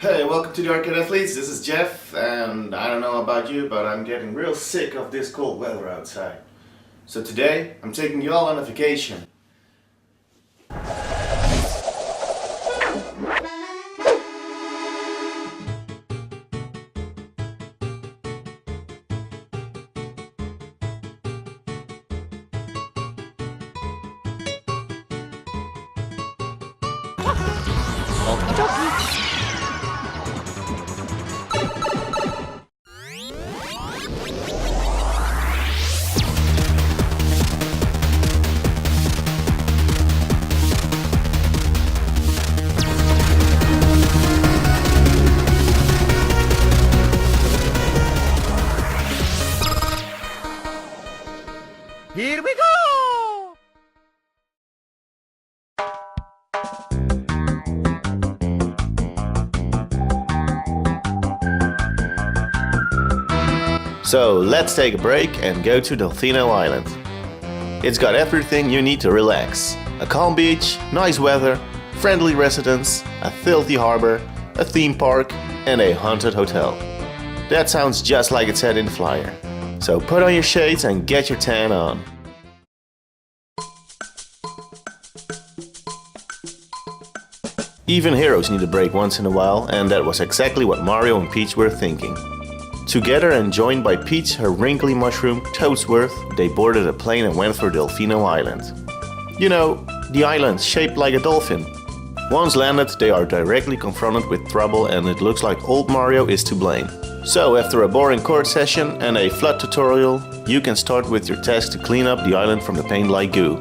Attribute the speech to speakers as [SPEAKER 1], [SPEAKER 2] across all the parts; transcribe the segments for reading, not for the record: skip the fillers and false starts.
[SPEAKER 1] Hey, welcome to the Arcade Athletes. This is Jeff, and I don't know about you, but I'm getting real sick of this cold weather outside. So today, I'm taking you all on a vacation.
[SPEAKER 2] Here we go!
[SPEAKER 1] So let's take a break and go to Delfino Island. It's got everything you need to relax. A calm beach, nice weather, friendly residents, a filthy harbor, a theme park and a haunted hotel. That sounds just like it said in the flyer. So put on your shades and get your tan on. Even heroes need a break once in a while, and that was exactly what Mario and Peach were thinking. Together and joined by Peach, her wrinkly mushroom, Toadsworth, they boarded a plane and went for Delfino Island. You know, the island shaped like a dolphin. Once landed, they are directly confronted with trouble and it looks like old Mario is to blame. So after a boring court session and a flood tutorial, you can start with your task to clean up the island from the paint-like goo.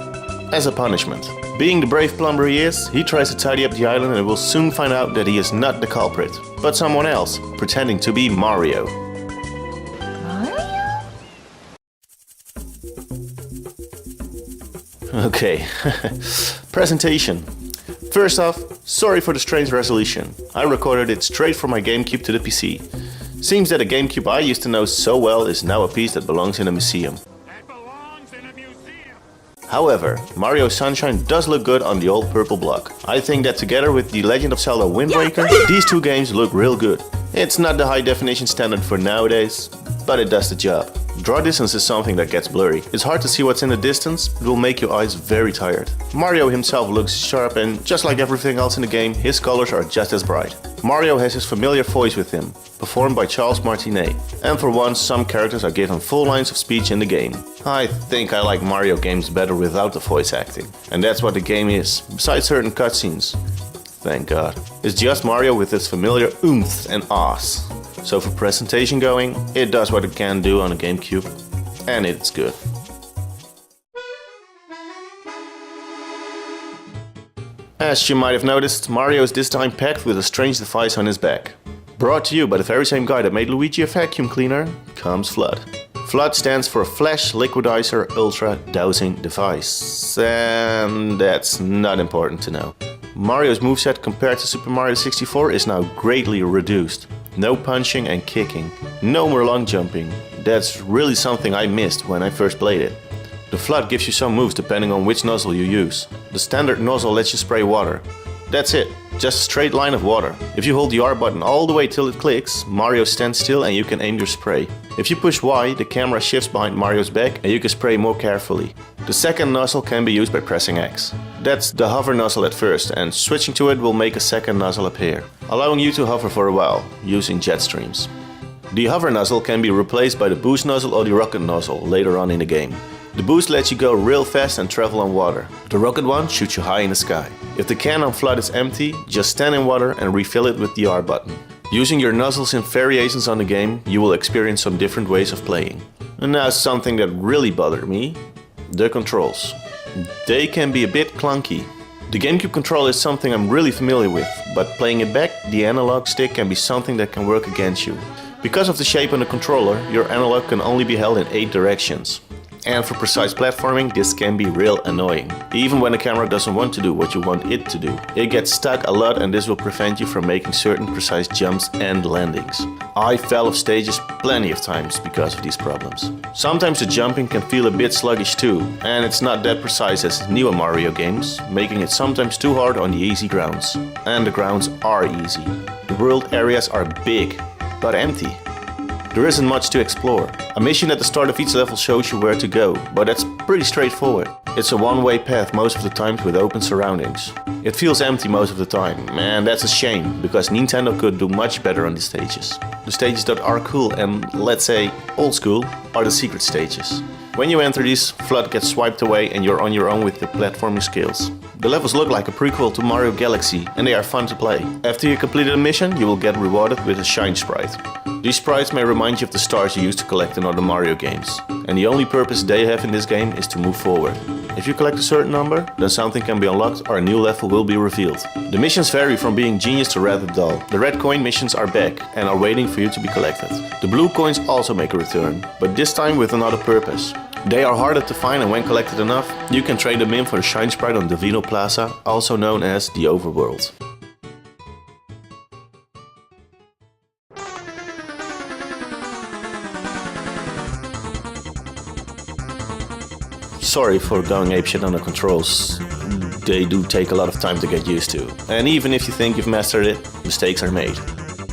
[SPEAKER 1] As a punishment. Being the brave plumber he is, he tries to tidy up the island and will soon find out that he is not the culprit, but someone else, pretending to be Mario.
[SPEAKER 3] Mario?
[SPEAKER 1] Okay, presentation. First off, sorry for the strange resolution. I recorded it straight from my GameCube to the PC. Seems that a GameCube I used to know so well is now a piece that belongs in a museum. However, Mario Sunshine does look good on the old purple block. I think that together with The Legend of Zelda Wind Waker, these two games look real good. It's not the high definition standard for nowadays, but it does the job. Draw distance is something that gets blurry. It's hard to see what's in the distance, it will make your eyes very tired. Mario himself looks sharp and just like everything else in the game, his colors are just as bright. Mario has his familiar voice with him, performed by Charles Martinet. And for once, some characters are given full lines of speech in the game. I think I like Mario games better without the voice acting. And that's what the game is, besides certain cutscenes. Thank God. It's just Mario with his familiar oomph and ahs. So for presentation going, it does what it can do on a GameCube, and it's good. As you might have noticed, Mario is this time packed with a strange device on his back. Brought to you by the very same guy that made Luigi a vacuum cleaner, comes Flood. Flood stands for Flash Liquidizer Ultra Dowsing Device, and that's not important to know. Mario's moveset compared to Super Mario 64 is now greatly reduced. No punching and kicking, no more long jumping. That's really something I missed when I first played it. The Flood gives you some moves depending on which nozzle you use. The standard nozzle lets you spray water. That's it, just a straight line of water. If you hold the R button all the way till it clicks, Mario stands still and you can aim your spray. If you push Y, the camera shifts behind Mario's back and you can spray more carefully. The second nozzle can be used by pressing X. That's the hover nozzle at first, and switching to it will make a second nozzle appear, allowing you to hover for a while, using jet streams. The hover nozzle can be replaced by the boost nozzle or the rocket nozzle later on in the game. The boost lets you go real fast and travel on water. The rocket one shoots you high in the sky. If the can on Flood is empty, just stand in water and refill it with the R button. Using your nozzles in variations on the game, you will experience some different ways of playing. And now something that really bothered me, the controls. They can be a bit clunky. The GameCube controller is something I'm really familiar with, but playing it back, the analog stick can be something that can work against you. Because of the shape on the controller, your analog can only be held in 8 directions. and for precise platforming this can be real annoying. Even when the camera doesn't want to do what you want it to do. It gets stuck a lot and this will prevent you from making certain precise jumps and landings. I fell off stages plenty of times because of these problems. Sometimes the jumping can feel a bit sluggish too, and it's not that precise as newer Mario games, making it sometimes too hard on the easy grounds. And the grounds are easy. The world areas are big, but empty. There isn't much to explore. A mission at the start of each level shows you where to go, but that's pretty straightforward. It's a one-way path most of the times with open surroundings. It feels empty most of the time, and that's a shame, because Nintendo could do much better on these stages. The stages that are cool and, let's say, old school, are the secret stages. When you enter these, FLUDD gets swiped away and you're on your own with the platforming skills. The levels look like a prequel to Mario Galaxy and they are fun to play. After you completed a mission, you will get rewarded with a shine sprite. These sprites may remind you of the stars you used to collect in other Mario games. And the only purpose they have in this game is to move forward. If you collect a certain number, then something can be unlocked or a new level will be revealed. The missions vary from being genius to rather dull. The red coin missions are back and are waiting for you to be collected. The blue coins also make a return, but this time with another purpose. They are harder to find and when collected enough, you can trade them in for the shine sprite on Divino Plaza, also known as the Overworld. Sorry for going apeshit on the controls. They do take a lot of time to get used to. And even if you think you've mastered it, mistakes are made.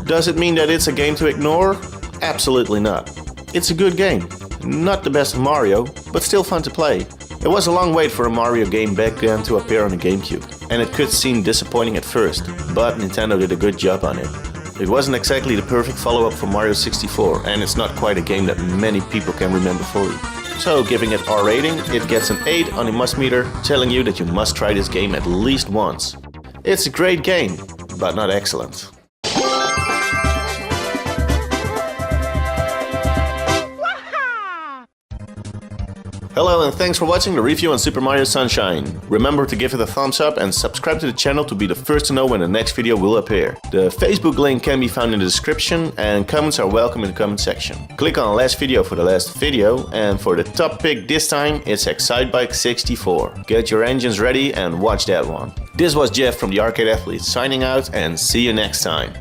[SPEAKER 1] Does it mean that it's a game to ignore? Absolutely not. It's a good game. Not the best of Mario, but still fun to play. It was a long wait for a Mario game back then to appear on the GameCube. And it could seem disappointing at first, but Nintendo did a good job on it. It wasn't exactly the perfect follow-up for Mario 64, and it's not quite a game that many people can remember fully. So, giving it R rating, it gets an 8 on the must meter, telling you that you must try this game at least once. It's a great game, but not excellent. Hello and thanks for watching the review on Super Mario Sunshine. Remember to give it a thumbs up and subscribe to the channel to be the first to know when the next video will appear. The Facebook link can be found in the description and comments are welcome in the comment section. Click on last video for the last video, and for the top pick this time it's Excitebike 64. Get your engines ready and watch that one. This was Geoff from the Arcade Athlete signing out and see you next time.